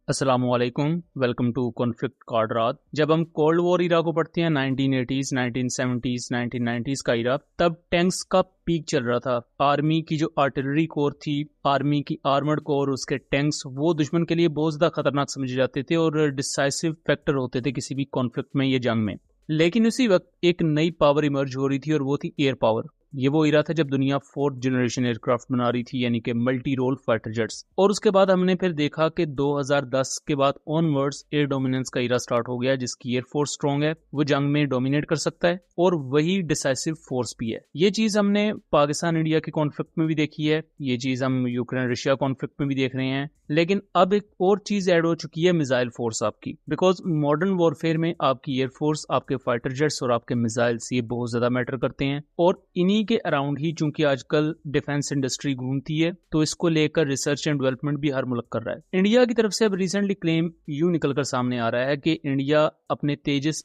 अस्सलामुअलैकुम, welcome to conflict card. जब हम कोल्ड वॉर इरा को पढ़ते हैं 1980s, 1970s, 1990s का इरा, तब टैंक्स का पीक चल रहा था। आर्मी की जो आर्टिलरी कोर थी, आर्मी की आर्मर्ड कोर, उसके टैंक्स, वो दुश्मन के लिए बहुत ज़्यादा खतरनाक समझे जाते थे और डिसाइसिव फैक्टर होते थे किसी भी कॉन्फ्लिक्ट में, ये जंग में। लेकिन उसी वक्त एक नई पावर इमर्ज हो रही थी और वो थी एयर पावर। ये वो इरा था जब दुनिया फोर्थ जनरेशन एयरक्राफ्ट बना रही थी, यानी कि मल्टी रोल फाइटर जेट्स। और उसके बाद हमने फिर देखा कि 2010 के बाद ऑनवर्ड्स एयर डोमिनेंस का इरा स्टार्ट हो गया, जिसकी एयरफोर्स स्ट्रॉन्ग है, वो जंग में डोमिनेट कर सकता है और वही डिसाइसिव फोर्स भी है। ये चीज हमने पाकिस्तान इंडिया के कॉन्फ्लिक्ट में भी देखी है, ये चीज हम यूक्रेन रशिया कॉन्फ्लिक्ट में भी देख रहे हैं। लेकिन अब एक और चीज ऐड हो चुकी है, मिसाइल फोर्स आपकी। बिकॉज मॉडर्न वॉरफेयर में आपकी एयरफोर्स, आपके फाइटर जेट्स और आपके मिसाइल्स, ये बहुत ज्यादा मैटर करते हैं। और इन्हीं के अराउंड ही चूंकि आजकल डिफेंस इंडस्ट्री घूमती है, तो इसको लेकर रिसर्च एंड डेवलपमेंट भी हर मुल्क कर रहा है। इंडिया की तरफ से अब रिसेंटली क्लेम यूं निकलकर सामने आ रहा है कि इंडिया अपने तेजस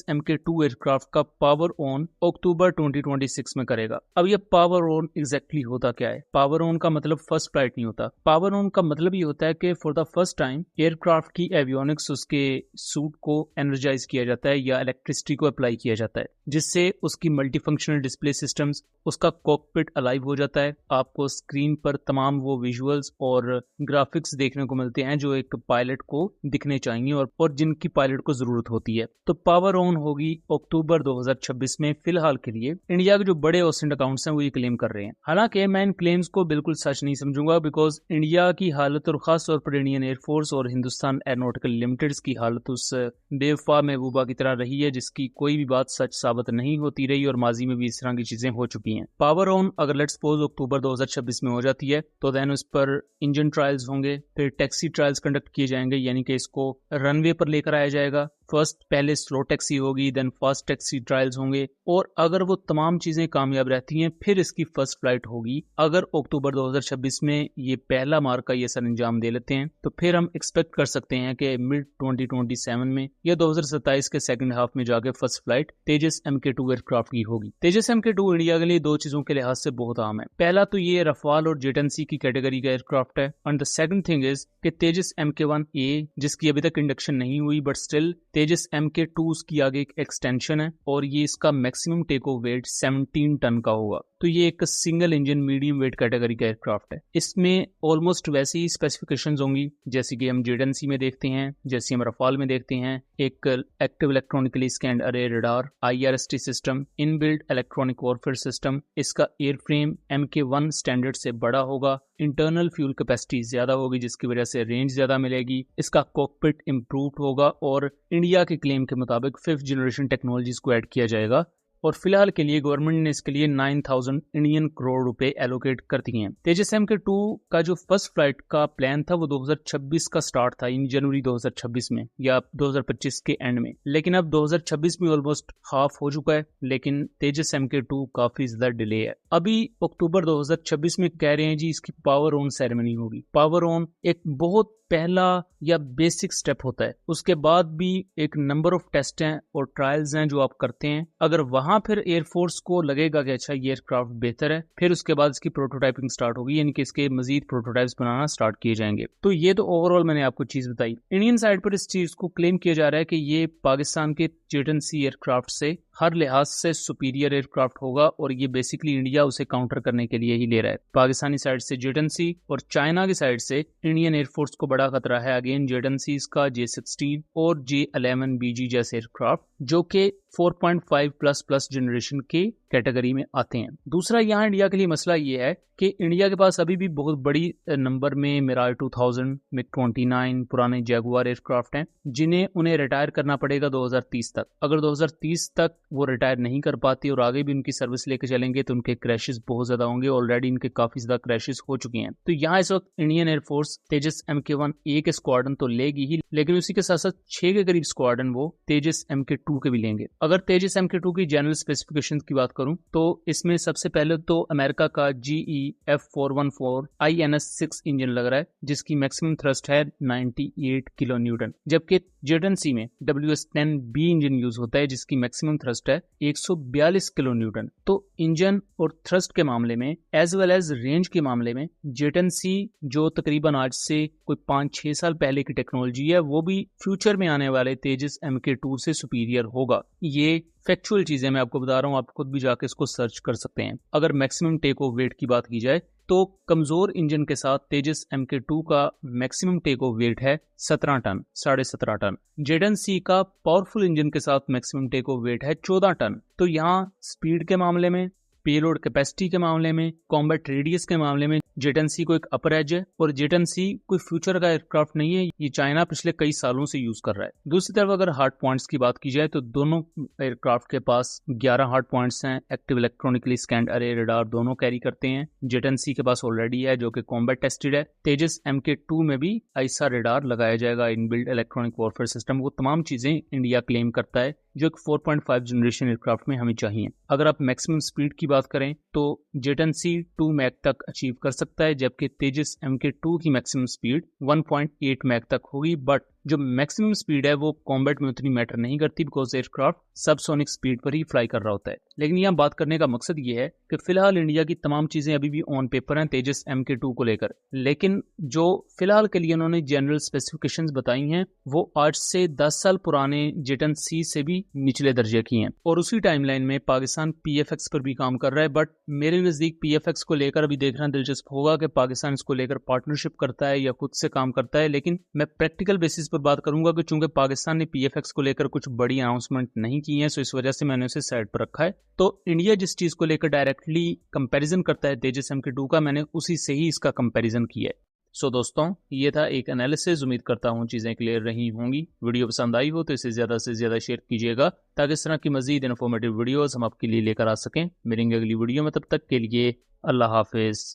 MK2 एयरक्राफ्ट का पावर ऑन अक्टूबर 2026 में करेगा। अब ये पावर ऑन एग्जैक्टली होता क्या है? पावर ऑन का मतलब फर्स्ट फ्लाइट नहीं होता। पावर ऑन का मतलब ये होता है कि for the first time aircraft की एवियोनिक्स, उसके सूट को एनर्जाइज किया जाता है या इलेक्ट्रिसिटी को अप्लाई किया जाता है, जिससे उसकी मल्टीफंक्शनल डिस्प्ले सिस्टम्स, उसका कॉकपिट अलाइव हो जाता है। आपको स्क्रीन पर तमाम वो विजुअल्स और ग्राफिक्स देखने को मिलते हैं जो एक पायलट को दिखने चाहिए और जिनकी पायलट को जरूरत होती है। तो पावर ऑन होगी अक्टूबर 2026 में। फिलहाल के लिए इंडिया के जो बड़े ओसेंट अकाउंट्स हैं वो ये क्लेम कर रहे हैं। हालांकि मैं इन क्लेम्स को बिल्कुल सच नहीं समझूंगा, बिकॉज इंडिया की हालत और खास तौर पर इंडियन एयरफोर्स और हिंदुस्तान एयरोनॉटिकल लिमिटेड की हालत उस बेवफा महबूबा की तरह रही है जिसकी कोई भी बात सच साबित नहीं होती रही, और माजी में भी इस तरह की चीजें हो चुकी हैं। पावर ऑन अगर लेट्स सपोज अक्टूबर 2026 में हो जाती है, तो देन उस पर इंजन ट्रायल्स होंगे, फिर टैक्सी ट्रायल्स कंडक्ट किए जाएंगे, यानी कि इसको रनवे पर लेकर आया जाएगा। फर्स्ट पहले स्लो टैक्सी होगी, देन फास्ट टैक्सी ट्रायल्स होंगे, और अगर वो तमाम चीजें कामयाब रहती हैं फिर इसकी फर्स्ट फ्लाइट होगी। अगर अक्टूबर 2026 में ये पहला मार्क का ये सर अंजाम दे लेते हैं, तो फिर हम एक्सपेक्ट कर सकते हैं कि मिड 2027 में या 2027 के सेकंड हाफ में जाके फर्स्ट फ्लाइट तेजस MK2 एयरक्राफ्ट की होगी। तेजस MK2 इंडिया के लिए दो चीजों के लिहाज से बहुत अहम है। पहला तो ये रफाल और जेटनसी की कैटेगरी का एयरक्राफ्ट है, and the second thing is कि तेजस MK1A, जिसकी अभी तक इंडक्शन नहीं हुई बट स्टिल तेजस MK2 की आगे एक एक्सटेंशन है, और ये इसका maximum take off weight 17 ton का होगा। तो ये एक single engine medium weight category का एयरक्राफ्ट है। इसमें ऑलमोस्ट वैसी ही स्पेसिफिकेशंस होंगी जैसे कि हम जेडेंसी में देखते हैं, जैसे हम रफाल में देखते हैं। एक एक्टिव इलेक्ट्रॉनिकली स्कैन्ड अरे radar, IRST system, inbuilt electronic warfare system. इसका एयरफ्रेम MK1 स्टैंडर्ड से बड़ा होगा। इंटरनल फ्यूल कैपेसिटी ज्यादा होगी जिसकी वजह से रेंज ज्यादा मिलेगी। इसका कॉकपिट इम्प्रूव्ड होगा, और इंडिया के क्लेम के मुताबिक 5th जनरेशन टेक्नोलॉजीज को ऐड किया जाएगा। और फिलहाल के लिए गवर्नमेंट ने इसके लिए 9,000 इंडियन करोड़ रुपए एलोकेट कर दिए हैं। तेजस MK2 का जो फर्स्ट फ्लाइट का प्लान था वो 2026 का स्टार्ट था, इन जनवरी 2026 में या 2025 के एंड में। लेकिन अब 2026 में ऑलमोस्ट हाफ हो चुका है, लेकिन तेजस MK2 काफी ज्यादा डिले है। अभी अक्टूबर 2026 में कह रहे हैं जी इसकी पावर ऑन सेरेमनी होगी। पावर ऑन एक बहुत पहला या बेसिक स्टेप होता है, उसके बाद भी एक नंबर ऑफ टेस्ट हैं और ट्रायल्स हैं जो आप करते हैं। अगर वहां फिर एयरफोर्स को लगेगा कि अच्छा ये एयरक्राफ्ट बेहतर है, फिर उसके बाद इसकी प्रोटोटाइपिंग स्टार्ट होगी, यानी कि इसके मजीद प्रोटोटाइप्स बनाना स्टार्ट किए जाएंगे। तो ये तो ओवरऑल मैंने आपको चीज बताई। इंडियन साइड पर इस चीज को क्लेम किया जा रहा है कि ये पाकिस्तान के जेटनसी एयरक्राफ्ट से हर लिहाज से सुपीरियर एयरक्राफ्ट होगा, और ये बेसिकली इंडिया उसे काउंटर करने के लिए ही ले रहा है। पाकिस्तानी साइड से जेटनसी और चाइना की साइड से इंडियन एयरफोर्स को बड़ा खतरा है अगेन जेटनसीज का J-16 और J-11BG जैसे एयरक्राफ्ट, जो कि 4.5++ जनरेशन के कैटेगरी में आते हैं। दूसरा यहाँ इंडिया के लिए मसला ये है कि इंडिया के पास अभी भी बहुत बड़ी नंबर में मिराज 2000, MiG-29 पुराने जैगुआर एयरक्राफ्ट हैं, जिन्हें उन्हें रिटायर करना पड़ेगा 2030 तक। अगर 2030 तक वो रिटायर नहीं कर पाती और आगे भी उनकी सर्विस लेके चलेंगे तो उनके क्रैशेस बहुत ज्यादा होंगे। ऑलरेडी इनके काफी ज्यादा क्रैशेस हो चुके हैं। तो यहाँ इस वक्त इंडियन एयरफोर्स तेजस MK1A के स्क्वाड्रन तो लेगी ही, लेकिन उसी के साथ साथ 6 के करीब स्क्वाड्रन वो तेजस MK2 के भी लेंगे। अगर तेजस MK2 की जनरल स्पेसिफिकेशन की बात करूं तो इसमें सबसे पहले तो अमेरिका का GE F414 INS-6 इंजन लग रहा है, जिसकी मैक्सिमम थ्रस्ट है 98 किलो न्यूटन, जबकि जेटनसी में WS-10B इंजन यूज होता है जिसकी मैक्सिमम थ्रस्ट थ्रस्ट है 142 किलो न्यूटन। तो इंजन और थ्रस्ट के मामले में एज वेल एज रेंज के मामले में जेट एंड सी जो तकरीबन आज से कोई 5-6 साल पहले की टेक्नोलॉजी है वो भी फ्यूचर में आने वाले तेजस MK2 से सुपीरियर होगा। ये फैक्चुअल चीजें मैं आपको बता रहा हूँ, आप खुद भी जाके इसको सर्च कर सकते हैं। अगर मैक्सिमम टेक ऑफ वेट की बात की जाए तो कमजोर इंजन के साथ तेजस MK2 का मैक्सिमम टेक ऑफ वेट है 17 टन, 17.5 टन। जेट एंड सी का पावरफुल इंजन के साथ मैक्सिमम टेक ऑफ वेट है 14 टन। तो यहाँ स्पीड के मामले में, पेलोड कैपेसिटी के मामले में, कॉम्बैट रेडियस के मामले में जेट एंड सी को एक अपर एज है। और जेट एंड सी कोई फ्यूचर का एयरक्राफ्ट नहीं है, ये चाइना पिछले कई सालों से यूज कर रहा है। दूसरी तरफ अगर हार्ड पॉइंट्स की बात की जाए तो दोनों एयरक्राफ्ट के पास 11 हार्ड पॉइंट्स हैं। एक्टिव इलेक्ट्रॉनिकली स्कैन्ड अरे रडार दोनों कैरी करते हैं। जेट एंड सी के पास ऑलरेडी है जो कि कॉम्बैट टेस्टेड है। तेजस MK2 में भी ऐसा रडार लगाया जाएगा, इनबिल्ट इलेक्ट्रॉनिक वॉरफेयर सिस्टम। वो तमाम चीजें इंडिया क्लेम करता है जो एक 4.5 जनरेशन एयरक्राफ्ट में हमें चाहिए। अगर आप मैक्सिमम स्पीड की बात करें तो जेट एंड सी 2 मैक तक अचीव कर सकता है, जबकि तेजस MK2 की मैक्सिमम स्पीड 1.8 मैक तक होगी। बट जो मैक्सिमम स्पीड है वो कॉम्बैट में उतनी मैटर नहीं करती, बिकॉज एयरक्राफ्ट सबसोनिक स्पीड पर ही फ्लाई कर रहा होता है। लेकिन यहाँ बात करने का मकसद ये है कि फिलहाल इंडिया की तमाम चीजें अभी भी ऑन पेपर हैं तेजस MK2 को लेकर, लेकिन जो फिलहाल के लिए उन्होंने जनरल स्पेसिफिकेशंस बताई हैं वो आज से 10 साल पुराने जेट एंड सी से भी निचले दर्जे की हैं। और उसी टाइमलाइन में पाकिस्तान PFX पर भी काम कर रहा है। बट मेरे नजदीक PFX को लेकर अभी देखना दिलचस्प होगा कि पाकिस्तान इसको लेकर पार्टनरशिप करता है या खुद से काम करता है। लेकिन मैं प्रैक्टिकल बेसिस पर बात करूंगा कि चूंकि पाकिस्तान ने PFX को लेकर कुछ बड़ी अनाउंसमेंट नहीं की है, सो इस वजह से मैंने उसे साइड पर रखा है। तो इंडिया जिस चीज को लेकर डायरेक्टली कंपैरिजन करता है तेजस MK2 का, मैंने उसी से ही इसका कंपैरिजन किया है। सो दोस्तों, ये था एक एनालिसिस। उम्मीद करता हूँ चीजें क्लियर रही होंगी। वीडियो पसंद आई हो तो इसे ज्यादा से ज्यादा शेयर कीजिएगा ताकि इस तरह की मजीद इन्फॉर्मेटिव वीडियोस हम आपके लिए लेकर आ सकें। मिलेंगे अगली वीडियो में, तब तक के लिए अल्लाह हाफिज।